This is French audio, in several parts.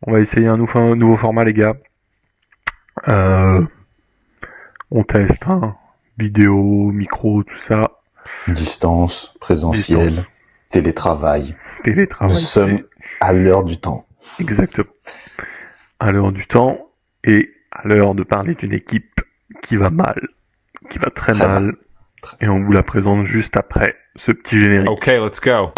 On va essayer un nouveau format, les gars. On teste, hein. Vidéo, micro, tout ça. Distance, présentiel, télétravail. Nous sommes à l'heure du temps. Exactement. À l'heure du temps et à l'heure de parler d'une équipe qui va mal, qui va très mal. Et on vous la présente juste après ce petit générique. Ok, let's go.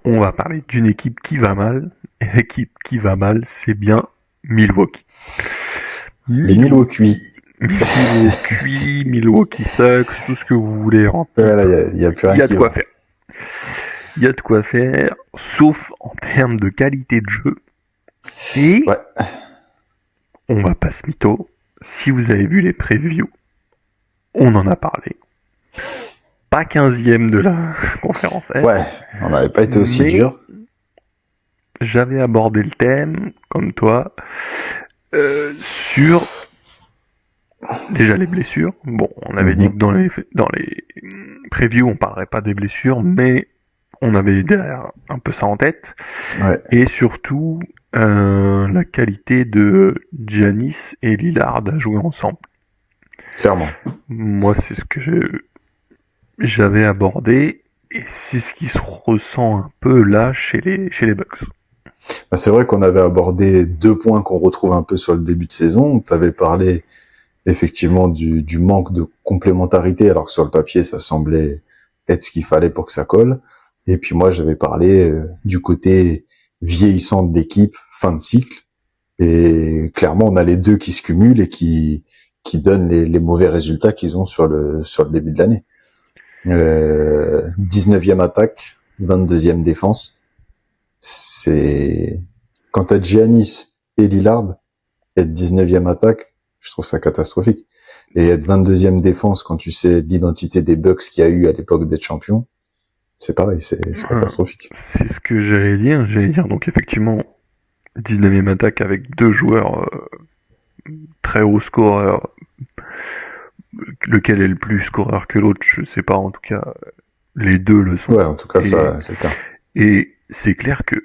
On va parler d'une équipe qui va mal. Et l'équipe qui va mal, c'est bien Milwaukee. Les Milwaukee. Milwaukee Sucks, tout ce que vous voulez. Voilà, y a plus rien. Il y a de quoi faire. Il y a de quoi faire, sauf en termes de qualité de jeu. Et on va pas se mytho. Si vous avez vu les previews, on en a parlé. Pas 15e de la conférence Est. Ouais, on n'avait pas été aussi dur. J'avais abordé le thème, comme toi, sur déjà les blessures. Bon, on avait dit que dans les previews, on parlerait pas des blessures, mais on avait derrière un peu ça en tête. Ouais. Et surtout, la qualité de Giannis et Lillard à jouer ensemble. Clairement. Moi, c'est ce que j'avais abordé, et c'est ce qui se ressent un peu là chez les Bucks. Bah, c'est vrai qu'on avait abordé 2 points qu'on retrouve un peu sur le début de saison. Tu avais parlé effectivement du manque de complémentarité, alors que sur le papier, ça semblait être ce qu'il fallait pour que ça colle. Et puis moi, j'avais parlé du côté vieillissant de l'équipe, fin de cycle. Et clairement, on a les deux qui se cumulent et qui donnent les mauvais résultats qu'ils ont sur le début de l'année. 19e attaque, 22e défense. C'est quand t'as Giannis et Lillard, être 19e attaque, je trouve ça catastrophique. Et être 22e défense quand tu sais l'identité des Bucks qu'il y a eu à l'époque d'être champion, c'est pareil, c'est catastrophique. C'est ce que j'allais dire. Donc effectivement 19e attaque avec 2 joueurs très hauts scoreurs. Lequel est le plus scoreur que l'autre, je sais pas, en tout cas les deux le sont. Ouais, en tout cas ça c'est clair. Et c'est clair que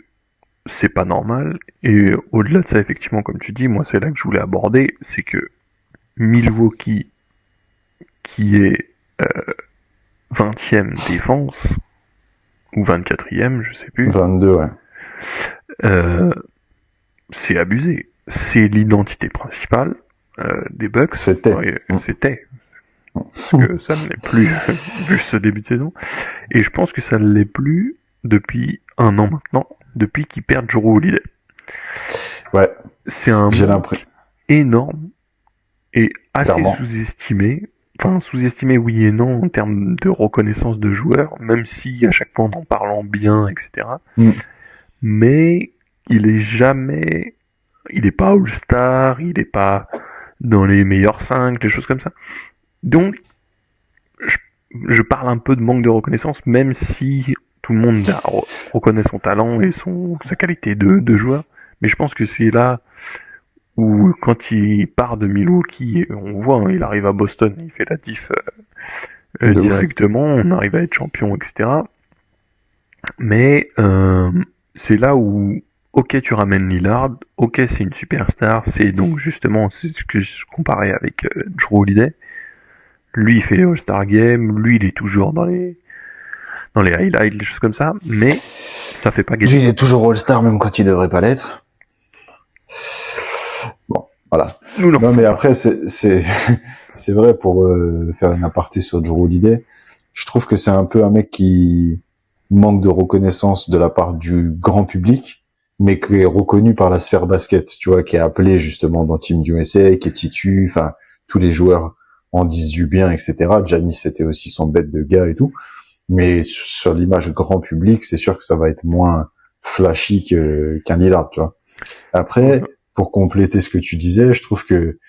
c'est pas normal, et au-delà de ça, effectivement, comme tu dis, moi c'est là que je voulais aborder, c'est que Milwaukee, qui est 20e défense, ou 24e, je sais plus. 22, ouais. C'est abusé. C'est l'identité principale des Bucks. C'était. Ouais, c'était. Parce que ça ne l'est plus, vu ce début de saison. Et je pense que ça ne l'est plus depuis 1 an maintenant, depuis qu'ils perdent Jrue Holiday. Ouais. C'est un manque énorme et assez sous-estimé. Enfin, sous-estimé oui et non en termes de reconnaissance de joueurs, même si à chaque fois on en parle bien, etc. Mais il est pas All-Star, il est pas dans les meilleurs 5, des choses comme ça. Donc, je parle un peu de manque de reconnaissance, même si tout le monde reconnaît son talent et sa qualité de joueur. Mais je pense que c'est là où, quand il part de Milwaukee, on voit, hein, il arrive à Boston, il fait la diff directement, on arrive à être champion, etc. Mais c'est là où, ok, tu ramènes Lillard, ok, c'est une superstar, c'est donc justement c'est ce que je comparais avec Jrue Holiday. Lui, il fait les All-Star Games, lui, il est toujours dans les highlights, des choses comme ça, mais ça fait pas gagner. Lui, il est toujours All-Star même quand il devrait pas l'être. Bon, voilà. Non, mais après, c'est vrai, pour faire une aparté sur Jrue Holiday, je trouve que c'est un peu un mec qui manque de reconnaissance de la part du grand public, mais qui est reconnu par la sphère basket, tu vois, qui est appelé justement dans Team USA, qui est titu, enfin, tous les joueurs en disent du bien, etc. Giannis, c'était aussi son bête de gars et tout. Mais sur l'image grand public, c'est sûr que ça va être moins flashy qu'un Lillard, tu vois. Après, pour compléter ce que tu disais, je trouve que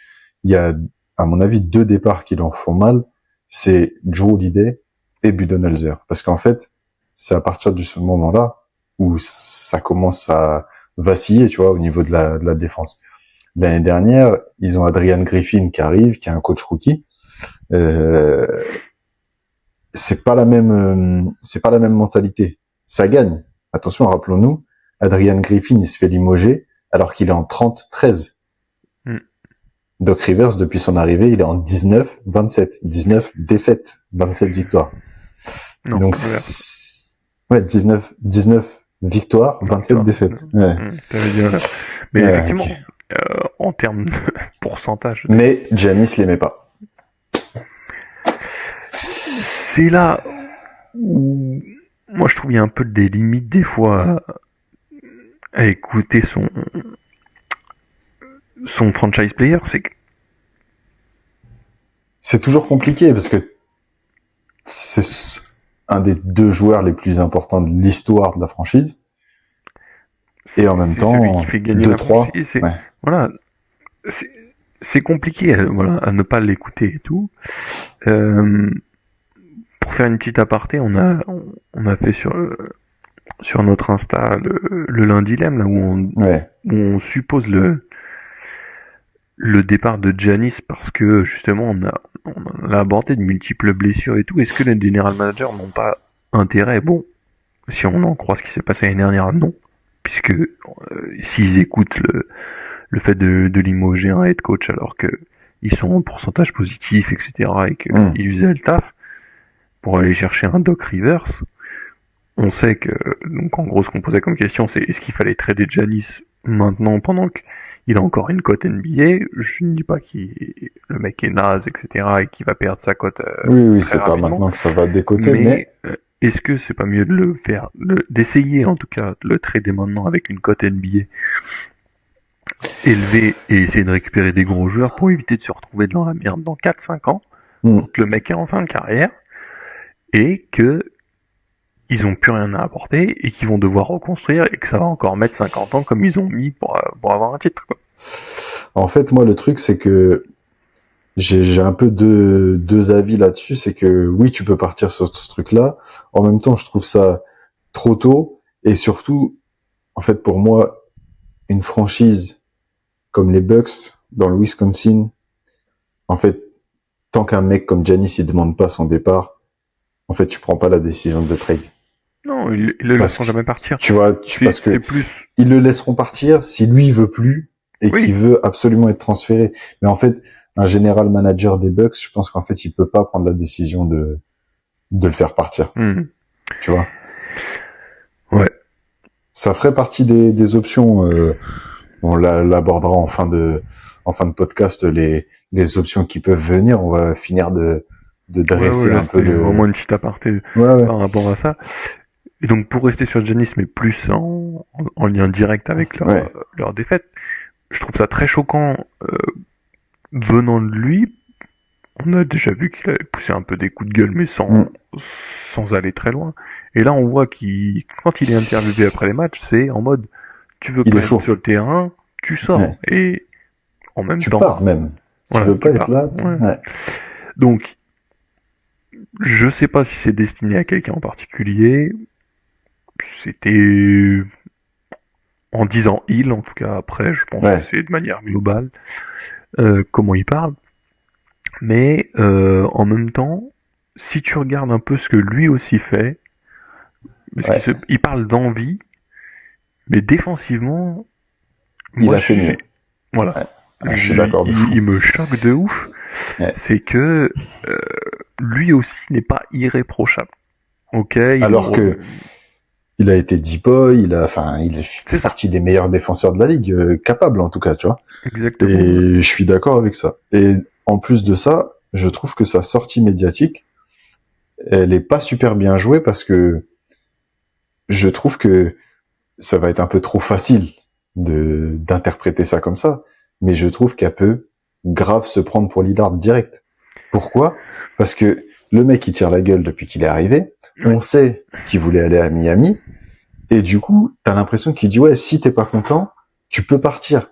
il y a, à mon avis, 2 départs qui leur font mal. C'est Jrue Holiday et Budenholzer. Parce qu'en fait, c'est à partir de ce moment-là où ça commence à vaciller, tu vois, au niveau de la défense. L'année dernière, ils ont Adrian Griffin qui arrive, qui est un coach rookie. C'est pas la même mentalité. Ça gagne. Attention, rappelons-nous, Adrian Griffin, il se fait limoger alors qu'il est en 30-13. Doc Rivers, depuis son arrivée, il est en 19-27. 19 défaites, 27 victoires. Non, donc, 19 victoires, 27 défaites. Ouais. Mais effectivement, okay. En termes de pourcentage. Mais Giannis l'aimait pas. C'est là où moi je trouve il y a un peu des limites des fois à écouter son franchise player, c'est toujours compliqué parce que c'est un des 2 joueurs les plus importants de l'histoire de la franchise. Et en même temps, celui qui fait gagner 2-3. Ouais. Voilà. C'est compliqué à ne pas l'écouter et tout. Pour faire une petite aparté, on a fait sur notre Insta le lundi lemme là où on suppose le départ de Giannis parce que justement on a abordé de multiples blessures et tout. Est-ce que les general managers n'ont pas intérêt? Bon, si on en croit ce qui s'est passé l'année dernière, non, puisque s'ils écoutent le fait de limoger un head coach alors que ils sont en pourcentage positif, etc., et qu'ils faisaient le taf pour aller chercher un Doc Rivers, on sait que, donc en gros ce qu'on posait comme question c'est est-ce qu'il fallait trader Giannis maintenant pendant qu'il a encore une cote NBA? Je ne dis pas le mec est naze, etc., et qu'il va perdre sa cote oui, c'est pas maintenant que ça va décoter, mais est-ce que c'est pas mieux de le faire, d'essayer en tout cas de le trader maintenant avec une cote NBA élevée et essayer de récupérer des gros joueurs pour éviter de se retrouver dans la merde dans 4-5 ans, quand le mec est en fin de carrière, et que ils ont plus rien à apporter et qu'ils vont devoir reconstruire et que ça va encore mettre 50 ans comme ils ont mis pour avoir un titre, quoi. En fait, moi, le truc, c'est que j'ai un peu deux avis là-dessus. C'est que oui, tu peux partir sur ce truc-là. En même temps, je trouve ça trop tôt. Et surtout, en fait, pour moi, une franchise comme les Bucks dans le Wisconsin, en fait, tant qu'un mec comme Giannis, il demande pas son départ, en fait, tu prends pas la décision de trade. Non, ils le laisseront jamais partir. Tu vois, parce que ils le laisseront partir si lui veut plus et qu'il veut absolument être transféré. Mais en fait, un général manager des Bucks, je pense qu'en fait, il peut pas prendre la décision de le faire partir. Tu vois. Ouais. Ça ferait partie des options. On l'abordera en fin de podcast, les options qui peuvent venir. On va finir de dresser un peu vraiment une petite aparté par rapport à ça. Et donc pour rester sur Giannis, mais plus en lien direct avec leur défaite, je trouve ça très choquant venant de lui. On a déjà vu qu'il avait poussé un peu des coups de gueule, mais sans aller très loin. Et là, on voit quand il est interviewé après les matchs, c'est en mode, tu veux pas être sur le terrain, tu sors. Ouais. Et en même temps... Tu pars même. Tu veux pas être là. Ouais. Donc, je sais pas si c'est destiné à quelqu'un en particulier. C'était... En disant il, en tout cas, après, je pense que c'est de manière globale comment il parle. Mais en même temps, si tu regardes un peu ce que lui aussi fait, parce qu'il parle d'envie, mais défensivement, il a fait mieux. Voilà. Je suis d'accord. Il me choque de ouf. C'est que lui aussi n'est pas irréprochable. Ok. Alors que il a été deep boy, il fait partie des meilleurs défenseurs de la ligue, capable en tout cas, tu vois. Exactement. Et je suis d'accord avec ça. Et en plus de ça, je trouve que sa sortie médiatique, elle est pas super bien jouée parce que je trouve que ça va être un peu trop facile d'interpréter ça comme ça, mais je trouve qu'elle peut grave se prendre pour Lillard direct. Pourquoi? Parce que le mec il tire la gueule depuis qu'il est arrivé, on sait qu'il voulait aller à Miami, et du coup, t'as l'impression qu'il dit si t'es pas content, tu peux partir.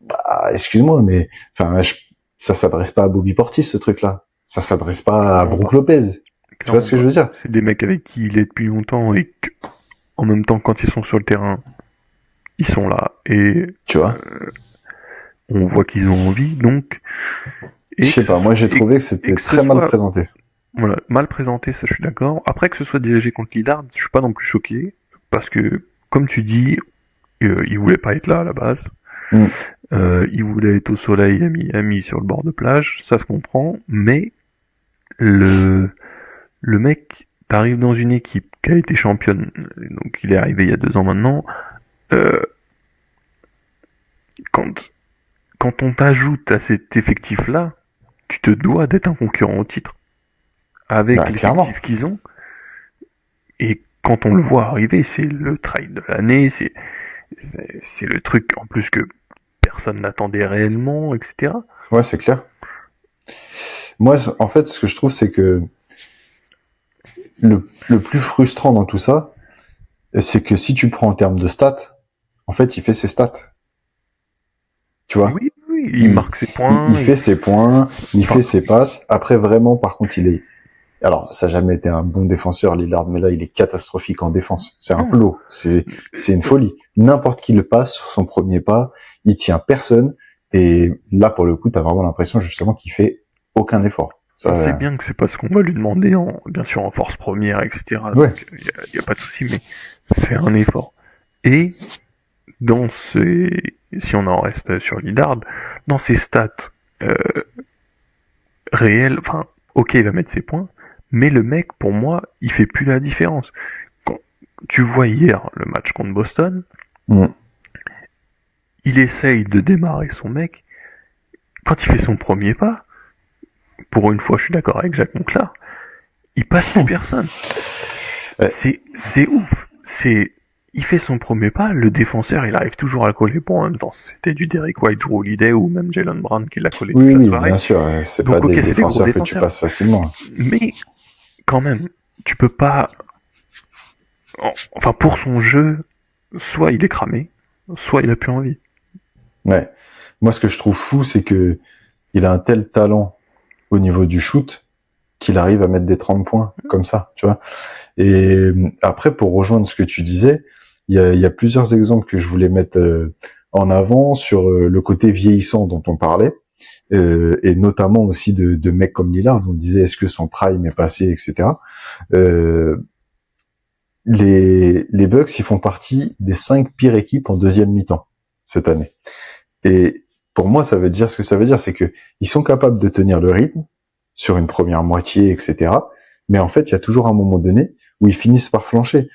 Bah, excuse-moi, mais ça s'adresse pas à Bobby Portis, ce truc-là. Ça s'adresse pas à Brook Lopez. Tu vois ce que je veux dire? C'est des mecs avec qui il est depuis longtemps et en même temps, quand ils sont sur le terrain, ils sont là et tu vois. On voit qu'ils ont envie, donc. Je sais pas, moi j'ai trouvé que c'était très mal présenté. Voilà, mal présenté, ça je suis d'accord. Après que ce soit dirigé contre Lillard, je suis pas non plus choqué, parce que, comme tu dis, il voulait pas être là à la base. Il voulait être au soleil à Miami sur le bord de plage, ça se comprend, mais le mec, t'arrives dans une équipe qui a été championne, donc il est arrivé il y a 2 ans maintenant, quand on t'ajoute à cet effectif-là, tu te dois d'être un concurrent au titre. Avec l'effectif qu'ils ont. Et quand on le voit arriver, c'est le trade de l'année, c'est le truc en plus que personne n'attendait réellement, etc. Ouais, c'est clair. Moi, en fait, ce que je trouve, c'est que le plus frustrant dans tout ça, c'est que si tu prends en termes de stats, en fait, il fait ses stats. Tu vois? Oui, il marque ses points. Il fait ses points, il fait ses passes. Après, vraiment, par contre, alors, ça n'a jamais été un bon défenseur, Lillard, mais là, il est catastrophique en défense. C'est un plot. C'est une folie. N'importe qui le passe sur son premier pas, il tient personne. Et là, pour le coup, t'as vraiment l'impression, justement, qu'il fait aucun effort. Ça, on sait bien que c'est pas ce qu'on va lui demander, bien sûr, en force première, etc. Ouais. Il y a pas de souci, mais faire un effort. Et, si on en reste sur Lillard, dans ses stats, réelles, enfin, ok, il va mettre ses points, mais le mec, pour moi, il fait plus la différence. Quand tu vois hier le match contre Boston, il essaye de démarrer son mec. Quand il fait son premier pas, pour une fois, je suis d'accord avec Jacques Monclar, il passe plus personne. C'est ouf. Il fait son premier pas, le défenseur, il arrive toujours à coller. Bon, en même temps, c'était du Derek White, Drew Holiday ou même Jalen Brown qui l'a collé toute la soirée. Oui, bien sûr. C'est pas des défenseurs que tu passes facilement. Mais, quand même, tu peux pas... Enfin, pour son jeu, soit il est cramé, soit il a plus envie. Ouais. Moi, ce que je trouve fou, c'est que il a un tel talent au niveau du shoot qu'il arrive à mettre des 30 points comme ça, tu vois. Et après, pour rejoindre ce que tu disais, il y a plusieurs exemples que je voulais mettre en avant sur le côté vieillissant dont on parlait, et notamment aussi de mecs comme Lillard, on disait est-ce que son prime est passé, etc. Les Bucks, ils font partie des 5 pires équipes en deuxième mi-temps cette année. Et pour moi, ça veut dire ce que ça veut dire, c'est que ils sont capables de tenir le rythme sur une première moitié, etc. Mais en fait, il y a toujours un moment donné où ils finissent par flancher.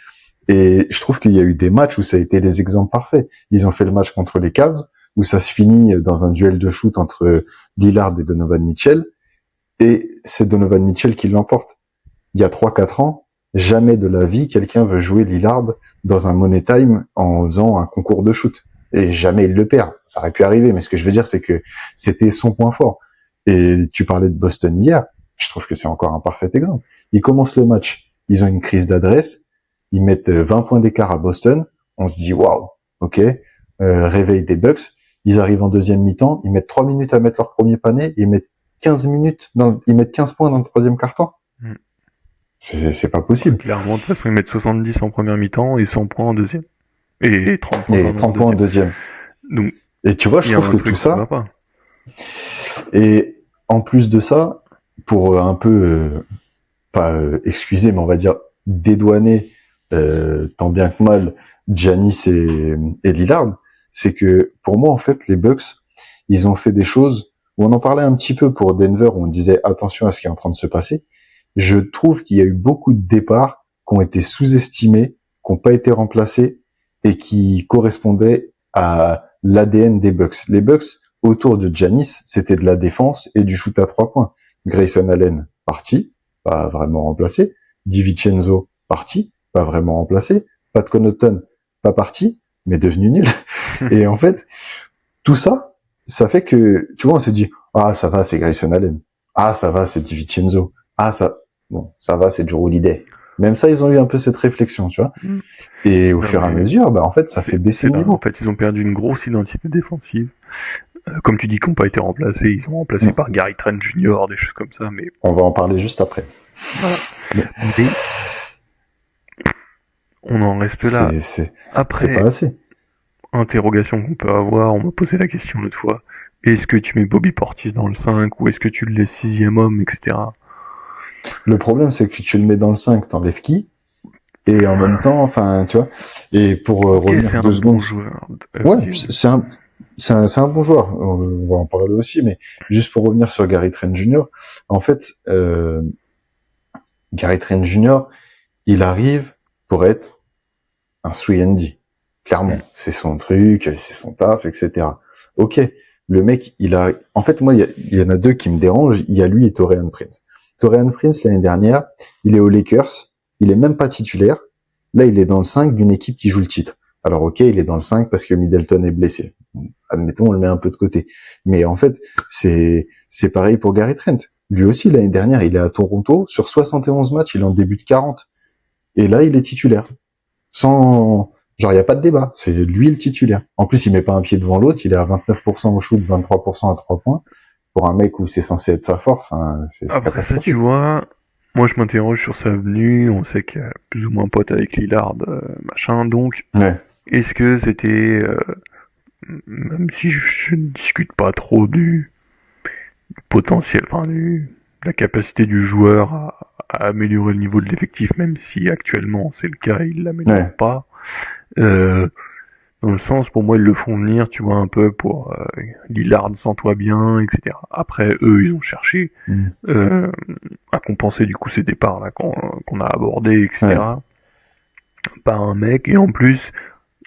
Et je trouve qu'il y a eu des matchs où ça a été les exemples parfaits. Ils ont fait le match contre les Cavs, où ça se finit dans un duel de shoot entre Lillard et Donovan Mitchell. Et c'est Donovan Mitchell qui l'emporte. Il y a 3-4 ans, jamais de la vie, quelqu'un veut jouer Lillard dans un money time en faisant un concours de shoot. Et jamais il le perd. Ça aurait pu arriver, mais ce que je veux dire, c'est que c'était son point fort. Et tu parlais de Boston hier, je trouve que c'est encore un parfait exemple. Ils commencent le match, ils ont une crise d'adresse, ils mettent 20 points d'écart à Boston, on se dit waouh, ok, réveil des Bucks, ils arrivent en deuxième mi-temps, ils mettent 3 minutes à mettre leur premier panier, ils mettent 15 points dans le troisième quart-temps. C'est pas possible. Clairement, de toute façon, ils mettent 70 en première mi-temps et 100 points en deuxième. Et 30 points, et 30 points en deuxième. Donc, et tu vois, je trouve que tout ça... Et en plus de ça, pour un peu, pas excuser, mais on va dire dédouaner tant bien que mal Giannis et Lillard, c'est que pour moi, en fait, les Bucks, ils ont fait des choses où on en parlait un petit peu pour Denver, où on disait attention à ce qui est en train de se passer. Je trouve qu'il y a eu beaucoup de départs qui ont été sous-estimés, qui n'ont pas été remplacés et qui correspondaient à l'ADN des Bucks. Les Bucks, autour de Giannis, c'était de la défense et du shoot à 3 points. Grayson Allen, parti, pas vraiment remplacé. DiVincenzo, parti, pas vraiment remplacé. Pat Connaughton, pas parti, mais devenu nul. Et en fait, tout ça, ça fait que, tu vois, on s'est dit, ah, ça va, c'est Grayson Allen. Ah, ça va, c'est DiVincenzo. Ah, ça va, c'est Drew Holiday. Même ça, ils ont eu un peu cette réflexion, tu vois. Et au fur et à mesure, en fait, ça fait baisser le niveau. En fait, ils ont perdu une grosse identité défensive. Comme tu dis, qui n'ont pas été remplacés, ils sont remplacés par Gary Trent Jr., des choses comme ça, mais... On va en parler juste après. Voilà. Mais On en reste là. Après, c'est pas assez. Interrogation qu'on peut avoir, on m'a posé la question l'autre fois. Est-ce que tu mets Bobby Portis dans le 5 ou est-ce que tu le laisses 6e homme, etc. Le problème, c'est que tu le mets dans le 5, t'enlèves qui? Et en même temps, enfin, tu vois. Et pour revenir 2 secondes. Bon joueur. Ouais, c'est un bon joueur. On va en parler aussi, mais juste pour revenir sur Gary Trent Jr. En fait, Gary Trent Jr. il arrive pour être un 3&D. Clairement, c'est son truc, c'est son taf, etc. Ok, le mec, en fait, moi, il y en a deux qui me dérangent. Il y a lui et Taurean Prince. Taurean Prince, l'année dernière, il est aux Lakers. Il est même pas titulaire. Là, il est dans le 5 d'une équipe qui joue le titre. Alors, ok, il est dans le 5 parce que Middleton est blessé. Admettons, on le met un peu de côté. Mais en fait, c'est pareil pour Gary Trent. Lui aussi, l'année dernière, il est à Toronto. Sur 71 matchs, il est en début de 40. Et là, il est titulaire. Genre, il n'y a pas de débat. C'est lui le titulaire. En plus, il met pas un pied devant l'autre. Il est à 29% au shoot, 23% à 3 points. Pour un mec où c'est censé être sa force, c'est après ça, tu vois, moi je m'interroge sur sa venue. On sait qu'il y a plus ou moins pote avec Lillard, machin. Donc, est-ce que c'était... même si je ne discute pas trop du potentiel, enfin de la capacité du joueur à améliorer le niveau de l'effectif, même si actuellement c'est le cas, il l'améliore pas. Dans le sens, pour moi, ils le font venir, tu vois, un peu pour Lillard, sens-toi bien, etc. Après, eux, ils ont cherché à compenser du coup ces départs là qu'on a abordés, etc. Par un mec, et en plus,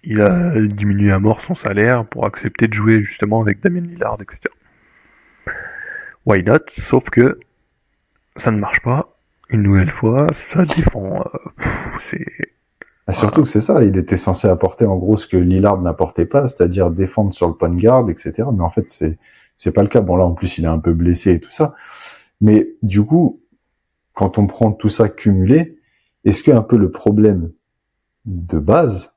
il a diminué à mort son salaire pour accepter de jouer justement avec Damien Lillard, etc. Why not? Sauf que ça ne marche pas. Une nouvelle fois, ça défend. Surtout que c'est ça, il était censé apporter en gros ce que Lillard n'apportait pas, c'est-à-dire défendre sur le point de garde, etc. Mais en fait, c'est pas le cas. Bon là, en plus, il est un peu blessé et tout ça. Mais du coup, quand on prend tout ça cumulé, est-ce que un peu le problème de base,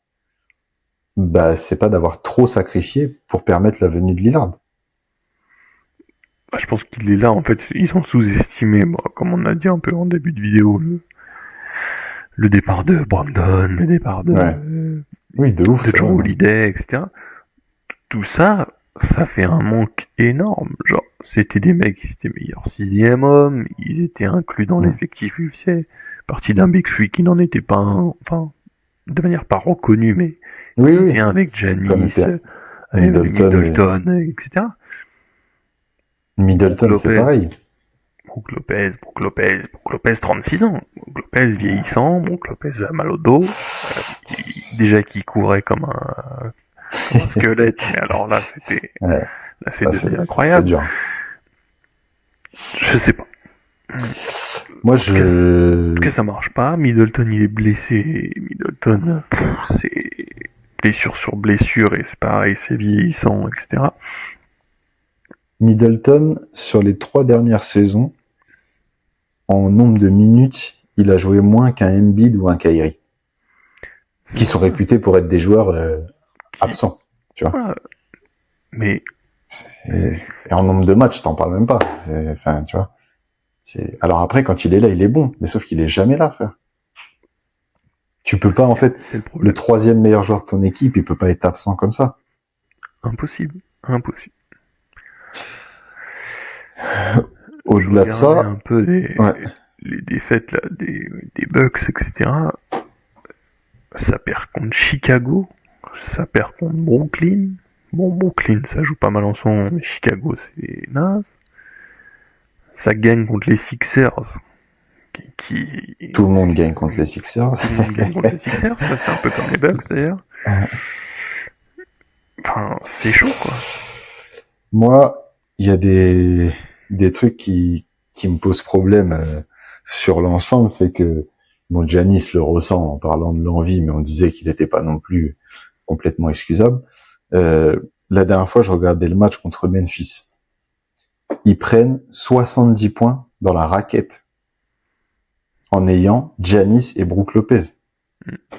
c'est pas d'avoir trop sacrifié pour permettre la venue de Lillard? Je pense qu'il est là, en fait, ils ont sous-estimé, comme on a dit un peu en début de vidéo, le départ de Brandon, le départ de... oui, de ouf, de Jrue Holiday, etc. Tout ça, ça fait un manque énorme. Genre, c'était des mecs qui étaient meilleurs 6e homme, ils étaient inclus dans l'effectif UFC, partie d'un Big Three qui n'en était pas un, enfin, de manière pas reconnue, mais qui était avec Giannis, avec Middleton, etc. Middleton, c'est pareil. Brook Lopez, 36 ans. Brook Lopez vieillissant, Brook Lopez a mal au dos. Déjà qu'il courait comme un squelette, mais alors là, c'était... Là, c'est incroyable. C'est dur. Je sais pas. Moi, En tout cas, ça marche pas. Middleton, il est blessé. Middleton, c'est blessure sur blessure, et c'est pareil, c'est vieillissant, etc. Middleton, sur les 3 dernières saisons, en nombre de minutes, il a joué moins qu'un Embiid ou un Kyrie, qui sont réputés pour être des joueurs absents, tu vois. Voilà. Mais et en nombre de matchs, t'en parles même pas. Enfin, tu vois. Alors après, quand il est là, il est bon, mais sauf qu'il est jamais là, frère. Tu peux pas, en fait, le 3e meilleur joueur de ton équipe, il peut pas être absent comme ça. Impossible. Au-delà de ça, un peu les défaites là, des Bucks, etc. Ça perd contre Chicago, ça perd contre Brooklyn. Bon, Brooklyn, ça joue pas mal en son, mais Chicago, c'est naze. Ça gagne contre les Sixers. Tout le monde gagne contre les Sixers. Tout le monde gagne contre les Sixers, ça c'est un peu comme les Bucks d'ailleurs. Enfin, c'est chaud, quoi. Moi, il y a des trucs qui me posent problème sur l'ensemble, c'est que bon, Giannis le ressent en parlant de l'envie, mais on disait qu'il n'était pas non plus complètement excusable. La dernière fois, je regardais le match contre Memphis. Ils prennent 70 points dans la raquette en ayant Giannis et Brook Lopez.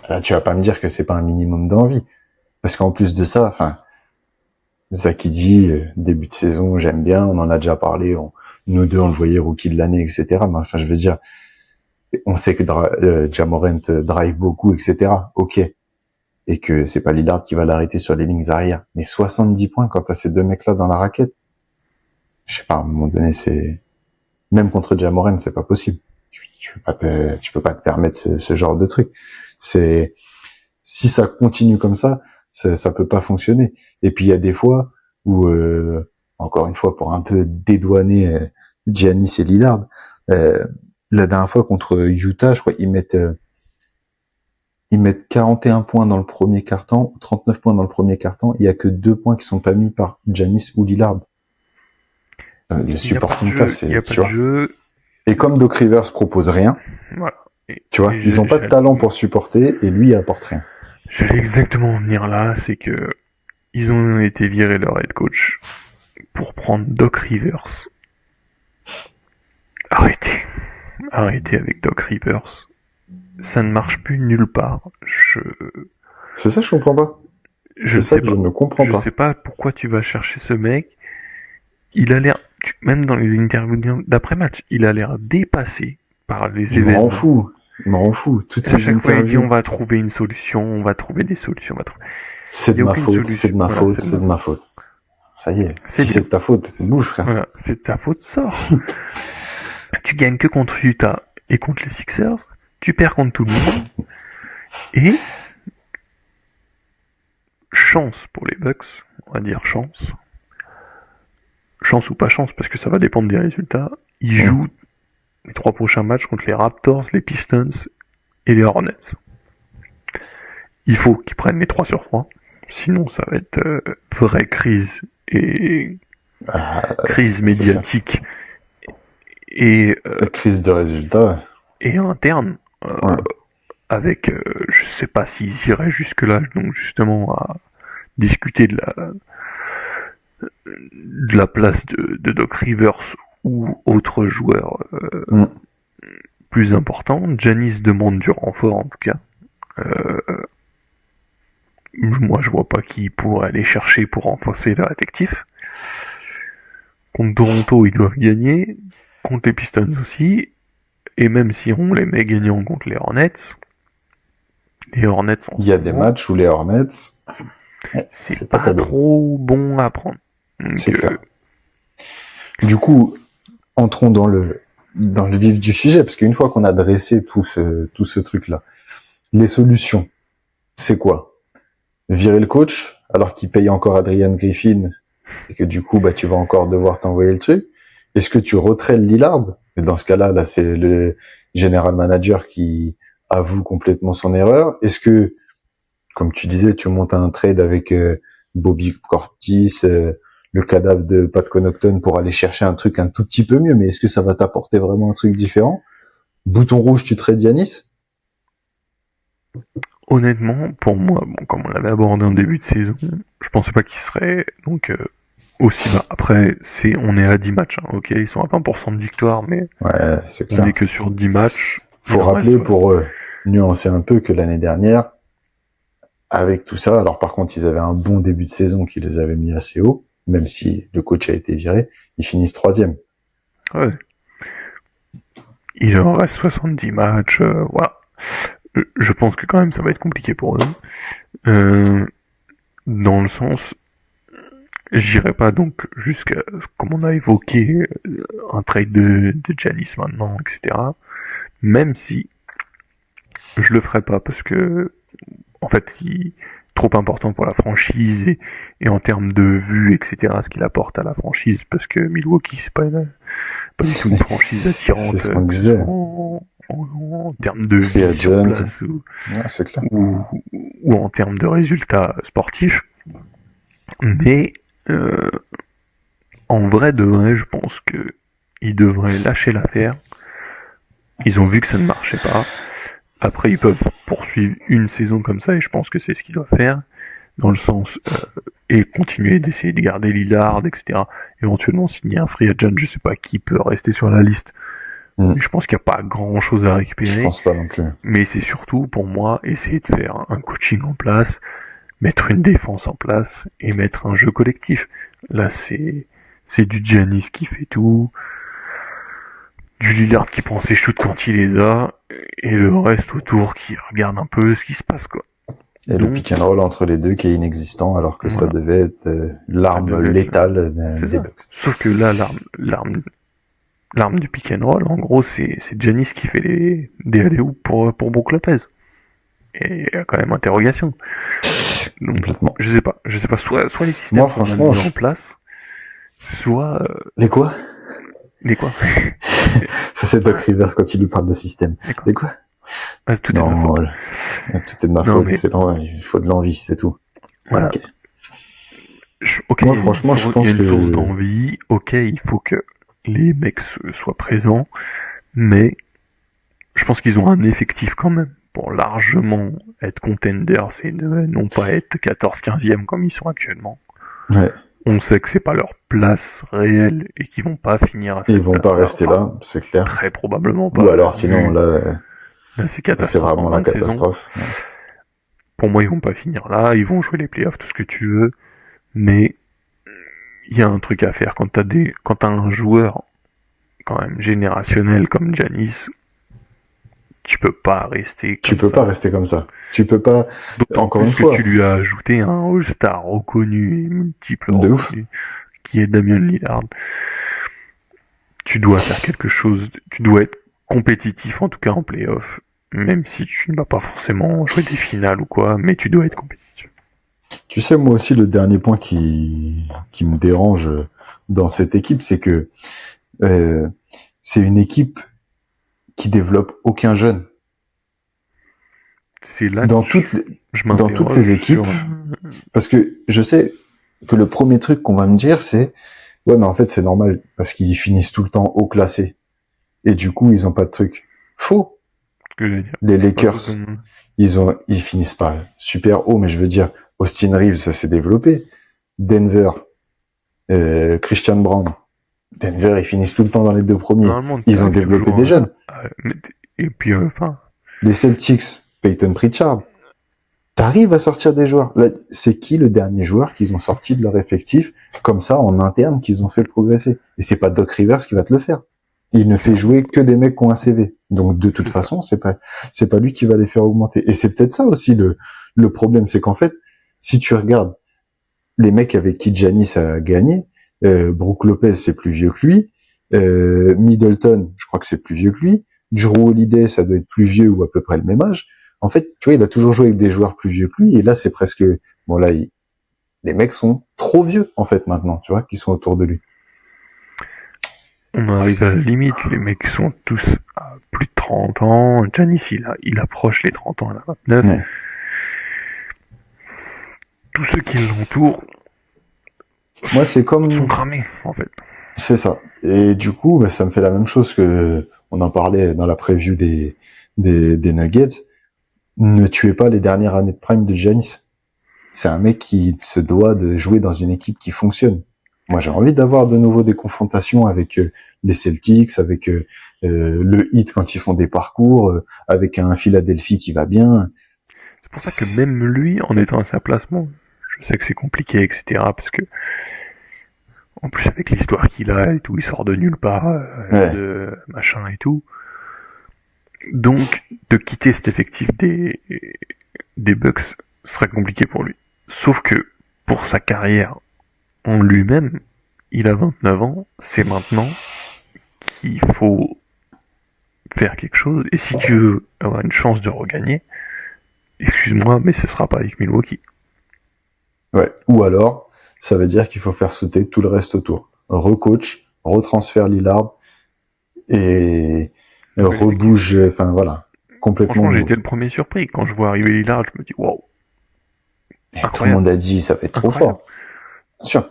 Là, tu vas pas me dire que c'est pas un minimum d'envie. Parce qu'en plus de ça, enfin, Zaki dit, début de saison, j'aime bien, on en a déjà parlé, nous deux, on le voyait rookie de l'année, etc. Mais enfin, je veux dire, On sait que Ja Morant drive beaucoup, etc. Ok. Et que c'est pas Lillard qui va l'arrêter sur les lignes arrière. Mais 70 points quand t'as ces deux mecs-là dans la raquette. Je sais pas, à un moment donné, même contre Ja Morant, c'est pas possible. Tu peux pas te permettre ce genre de truc. Si ça continue comme ça peut pas fonctionner. Et puis il y a des fois où, encore une fois, pour un peu dédouaner Giannis et Lillard, la dernière fois contre Utah, je crois, ils mettent 41 points dans le premier quart-temps, 39 points dans le premier quart-temps. Il y a que 2 points qui sont pas mis par Giannis ou Lillard. Le supporting cast, c'est, tu vois. Et comme Doc Rivers propose rien, voilà. Tu vois, ils ont pas de talent pour supporter et lui il apporte rien. J'allais exactement en venir là, c'est que ils ont été virés leur head coach pour prendre Doc Rivers. Arrêtez avec Doc Rivers. Ça ne marche plus nulle part. C'est ça, je comprends pas. C'est ça que je ne comprends pas. Je sais pas pourquoi tu vas chercher ce mec. Il a l'air, même dans les interviews d'après-match, il a l'air dépassé par les événements. Il m'en rend fou. Toutes ces chaque interviews. fois, il dit on va trouver une solution, on va trouver des solutions, C'est de ma faute, c'est de ma faute, c'est de ma faute. Ça y est. Si c'est de ta faute, bouge, frère. Voilà, c'est de ta faute, sors. Tu gagnes que contre Utah et contre les Sixers. Tu perds contre tout le monde. Et chance pour les Bucks, on va dire chance. Chance ou pas chance, parce que ça va dépendre des résultats. Ils jouent les 3 prochains matchs contre les Raptors, les Pistons et les Hornets. Il faut qu'ils prennent les 3 sur 3. Sinon, ça va être vraie crise et crise médiatique et crise de résultats et interne. Avec, je sais pas s'ils iraient jusque là, donc justement à discuter de la place de Doc Rivers ou autre joueur plus important. Giannis demande du renfort en tout cas. Moi je vois pas qui pourrait aller chercher pour renforcer leur effectif. Contre Toronto ils doivent gagner, contre les Pistons aussi, et même si on les met gagnants contre les Hornets, il y a des matchs où les Hornets c'est pas trop bon à prendre. C'est clair. Du coup, entrons dans le vif du sujet, parce qu'une fois qu'on a dressé tout ce truc-là, les solutions, c'est quoi? Virer le coach, alors qu'il paye encore Adrian Griffin, et que du coup, tu vas encore devoir t'envoyer le truc. Est-ce que tu retraites Lillard? Et dans ce cas-là, c'est le general manager qui avoue complètement son erreur. Est-ce que, comme tu disais, tu montes un trade avec Bobby Portis, le cadavre de Pat Connaughton pour aller chercher un truc un tout petit peu mieux, mais est-ce que ça va t'apporter vraiment un truc différent? Bouton rouge, tu trades Giannis? Honnêtement, pour moi, comme on l'avait abordé en début de saison, je pensais pas qu'il serait donc aussi bas. Après, on est à 10 matchs, hein, ok, ils sont à 20% de victoire, mais c'est clair. On est que sur 10 matchs. Faut rappeler pour nuancer un peu que l'année dernière, avec tout ça, alors par contre, ils avaient un bon début de saison qui les avait mis assez haut, même si le coach a été viré, ils finissent 3e. Ouais. Il leur reste 70 matchs, voilà. Je pense que quand même ça va être compliqué pour eux. Dans le sens, j'irai pas donc jusqu'à, comme on a évoqué, un trade de Giannis maintenant, etc. Même si je le ferai pas parce que, en fait, il est trop important pour la franchise et en termes de vues, etc. Ce qu'il apporte à la franchise, parce que Milwaukee c'est pas du tout une franchise attirante. C'est ce qu'on disait. En termes de vie sur place ou en termes de résultats sportifs. Mais en vrai de vrai, je pense que ils devraient lâcher l'affaire. Ils ont vu que ça ne marchait pas. Après, ils peuvent poursuivre une saison comme ça, et je pense que c'est ce qu'ils doivent faire, dans le sens et continuer d'essayer de garder Lillard, etc. Éventuellement signer un free agent, je sais pas qui peut rester sur la liste. Mais je pense qu'il n'y a pas grand chose à récupérer. Je pense pas non plus. Mais c'est surtout, pour moi, essayer de faire un coaching en place, mettre une défense en place, et mettre un jeu collectif. Là, c'est du Giannis qui fait tout, du Lillard qui prend ses shoots quand il les a, et le reste autour qui regarde un peu ce qui se passe, quoi. Et donc, le pick and roll entre les deux qui est inexistant, alors que ça devait être l'arme létale des Bucks. Sauf que là, l'arme du pick and roll, en gros, c'est Giannis qui fait des alley-oops pour Brook Lopez. Et il y a quand même interrogation. Donc, complètement. Je sais pas, soit les systèmes sont mis en place, soit... Les quoi? Ça, c'est Doc Rivers quand il lui parle de système. Les quoi? Tout est de ma faute. Tout est de ma faute, mais... il faut de l'envie, c'est tout. Voilà. Okay. Moi, franchement, je pense que... Il y a une source d'envie, il faut que les mecs soient présents, mais je pense qu'ils ont un effectif quand même pour largement être contenders et non pas être 14-15e comme ils sont actuellement. Ouais. On sait que c'est pas leur place réelle et qu'ils vont pas finir à cette Ils vont pas rester là, c'est clair. Très probablement pas. Ou alors sinon là c'est vraiment la catastrophe. Ouais. Pour moi, ils vont pas finir là, ils vont jouer les playoffs, tout ce que tu veux, mais il y a un truc à faire quand t'as un joueur quand même générationnel comme Giannis. Tu peux pas rester comme ça. Tu peux pas, encore une fois. Tu lui as ajouté un All-Star reconnu et multiple de ouf. Qui est Damian Lillard. Tu dois faire quelque chose, tu dois être compétitif, en tout cas en play-off, même si tu ne vas pas forcément jouer des finales ou quoi, mais tu dois être compétitif. Tu sais, moi aussi, le dernier point qui me dérange dans cette équipe, c'est que c'est une équipe qui développe aucun jeune. C'est là dans toutes les équipes, parce que je sais que le premier truc qu'on va me dire, c'est ouais, mais en fait c'est normal parce qu'ils finissent tout le temps haut classés et du coup ils ont pas de truc. Faux. Les Lakers, ils finissent pas super haut, mais je veux dire Austin Reeves, ça s'est développé. Denver, Christian Brown, Denver, ils finissent tout le temps dans les deux premiers. Ils ont développé des jeunes. Et puis les Celtics, Peyton Pritchard. T'arrives à sortir des joueurs. Là, c'est qui le dernier joueur qu'ils ont sorti de leur effectif, comme ça, en interne, qu'ils ont fait progresser? Et c'est pas Doc Rivers qui va te le faire. Il ne fait jouer que des mecs qui ont un CV. Donc, de toute façon, c'est pas lui qui va les faire augmenter. Et c'est peut-être ça aussi le problème. C'est qu'en fait, si tu regardes les mecs avec qui Giannis a gagné, Brook Lopez, c'est plus vieux que lui. Middleton, je crois que c'est plus vieux que lui. Jrue Holiday, ça doit être plus vieux ou à peu près le même âge. En fait, tu vois, il a toujours joué avec des joueurs plus vieux que lui, et là, c'est presque, bon là, les mecs sont trop vieux, en fait, maintenant, tu vois, qui sont autour de lui. On arrive à la limite, les mecs sont tous à plus de 30 ans, Giannis, il approche les 30 ans à la 29. Ouais. Tous ceux qui l'entourent, moi, c'est comme... sont cramés, en fait. C'est ça. Et du coup, ça me fait la même chose que, on en parlait dans la preview des Nuggets. Ne tuez pas les dernières années de prime de Giannis. C'est un mec qui se doit de jouer dans une équipe qui fonctionne. Moi, j'ai envie d'avoir de nouveau des confrontations avec les Celtics, avec le Heat quand ils font des parcours, avec un Philadelphie qui va bien. C'est pour ça que même lui, en étant à sa place, bon, je sais que c'est compliqué, etc., parce que en plus avec l'histoire qu'il a et tout, il sort de nulle part, de machin et tout. Donc, de quitter cet effectif des Bucks serait compliqué pour lui. Sauf que, pour sa carrière en lui-même, il a 29 ans, c'est maintenant qu'il faut faire quelque chose, et si tu veux avoir une chance de regagner, excuse-moi, mais ce sera pas avec Milwaukee. Ouais, ou alors, ça veut dire qu'il faut faire sauter tout le reste autour. Recoach, retransfère Lillard, et rebouge, enfin voilà, complètement. Franchement, j'ai été le premier surpris. Quand je vois arriver Lillard, je me dis waouh. Tout le monde a dit ça va être trop fort. Bien sûr.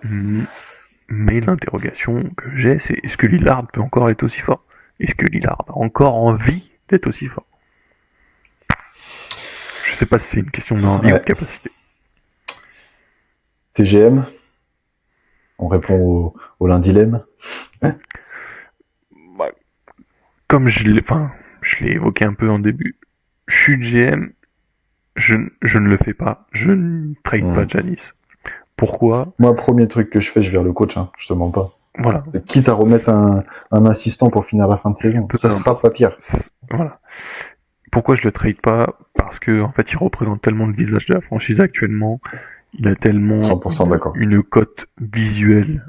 Mais l'interrogation que j'ai, c'est est-ce que Lillard peut encore être aussi fort? Est-ce que Lillard a encore envie d'être aussi fort? Je sais pas si c'est une question d'envie ou de capacité. TGM, on répond au lindilemme. Comme je l'ai évoqué un peu en début, je suis GM, je ne le fais pas, je ne trade pas Giannis. Pourquoi? Moi, premier truc que je fais, je vire le coach, je te mens pas. Voilà. Quitte à remettre un assistant pour finir la fin de saison. Ça sera pas pire. Voilà. Pourquoi je le trade pas? Parce que, en fait, il représente tellement le visage de la franchise actuellement. Il a tellement 100% d'accord. Une cote visuelle,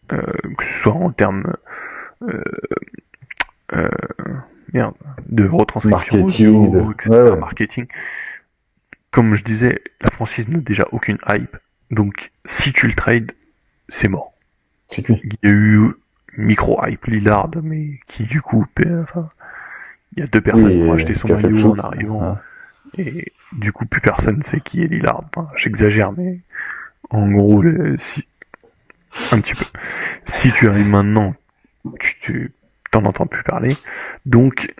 que ce soit en termes, de retranscription marketing, audio, marketing. Comme je disais, la franchise n'a déjà aucune hype. Donc, si tu le trades, c'est mort. C'est cuit. Il y a eu micro-hype Lillard, mais qui du coup, enfin, il y a 2 personnes qui ont acheté son maillot en arrivant. Hein. Et du coup, plus personne sait qui est Lillard. Enfin, j'exagère, mais en gros, un petit peu. Si tu arrives maintenant, tu t'en entends plus parler. Donc,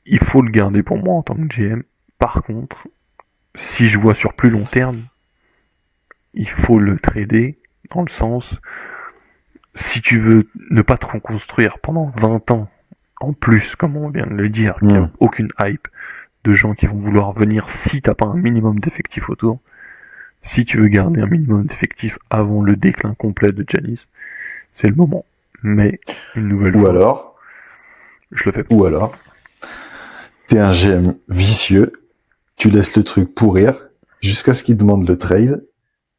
il faut le garder pour moi en tant que GM. Par contre, si je vois sur plus long terme, il faut le trader dans le sens, si tu veux ne pas te reconstruire pendant 20 ans, en plus, comme on vient de le dire, qu'il n'y a aucune hype de gens qui vont vouloir venir si t'as pas un minimum d'effectifs autour, si tu veux garder un minimum d'effectifs avant le déclin complet de Giannis, c'est le moment. Mais, une nouvelle fois... Ou alors... Je le fais pas. Ou alors... T'es un GM vicieux, tu laisses le truc pourrir, jusqu'à ce qu'il demande le trade,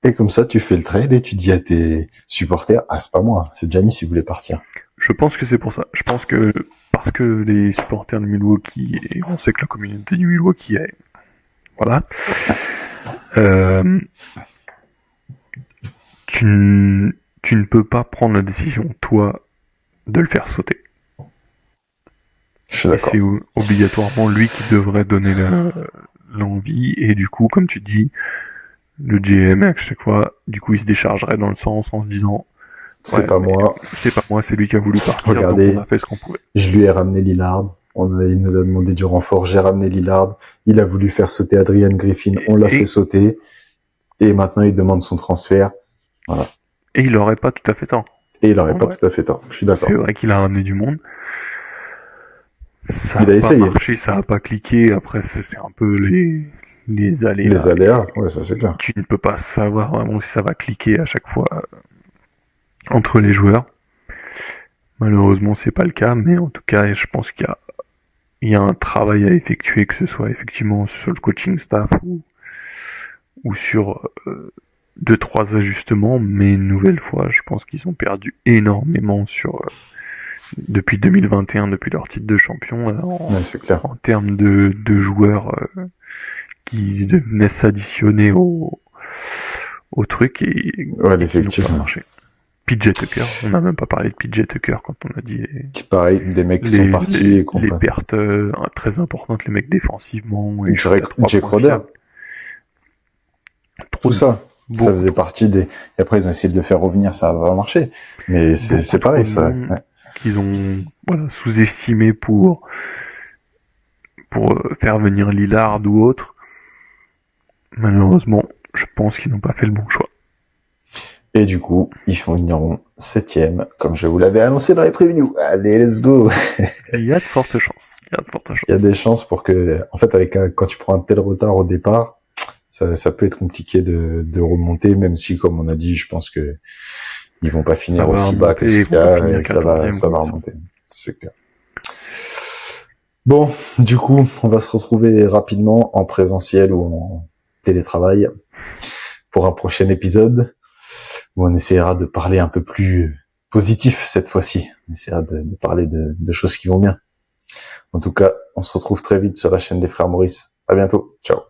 et comme ça, tu fais le trade et tu dis à tes supporters, ah, c'est pas moi, c'est Giannis qui voulait partir. Je pense que c'est pour ça. Je pense que, parce que les supporters de Milwaukee, et on sait que la communauté du Milwaukee est, voilà, tu ne peux pas prendre la décision, toi, de le faire sauter. Je suis d'accord. Et c'est obligatoirement lui qui devrait donner l'envie, et du coup, comme tu dis, le GM, à chaque fois, du coup, il se déchargerait dans le sens en se disant, c'est pas moi, c'est lui qui a voulu partir. Regardez, donc on a fait ce qu'on pouvait. Je lui ai ramené Lillard, il nous a demandé du renfort, j'ai ramené Lillard, il a voulu faire sauter Adrian Griffin, on l'a fait sauter, et maintenant il demande son transfert, voilà. Et il aurait pas tout à fait tort. Tout à fait tort, je suis d'accord. C'est vrai qu'il a ramené du monde. Ça il a essayé. Marché, ça a pas cliqué, après c'est un peu les aléas. Les aléas, ouais, ça c'est clair. Tu ne peux pas savoir vraiment si ça va cliquer à chaque fois entre les joueurs. Malheureusement, c'est pas le cas, mais en tout cas, je pense qu'il y a un travail à effectuer, que ce soit effectivement sur le coaching staff ou sur 2-3 ajustements, mais une nouvelle fois, je pense qu'ils ont perdu énormément depuis 2021, depuis leur titre de champion, c'est clair. En termes de joueurs qui venaient s'additionner au truc et l'effectif qui n'ont pas marché. PJ Tucker, on n'a même pas parlé de PJ Tucker quand on a dit pareil, des mecs qui sont partis les pertes très importantes, les mecs défensivement et Jake Crowder. Tout ça. Bon. Ça faisait partie des... Et après, ils ont essayé de le faire revenir, ça va marcher. Mais c'est pareil, ça. Ouais. Qu'ils ont, sous-estimé pour faire venir Lillard ou autre. Malheureusement, je pense qu'ils n'ont pas fait le bon choix. Et du coup, ils finiront 7e, comme je vous l'avais annoncé dans les previews. Allez, let's go! Il y a de fortes chances. Il y a des chances pour que, en fait, quand tu prends un tel retard au départ, ça peut être compliqué de remonter, même si, comme on a dit, je pense que ils vont pas finir aussi bas que ce qu'il y a, et ça va remonter. C'est clair. Bon, du coup, on va se retrouver rapidement en présentiel ou en télétravail pour un prochain épisode où on essaiera de parler un peu plus positif cette fois-ci. On essaiera de parler de choses qui vont bien. En tout cas, on se retrouve très vite sur la chaîne des Frères Maurice. À bientôt. Ciao.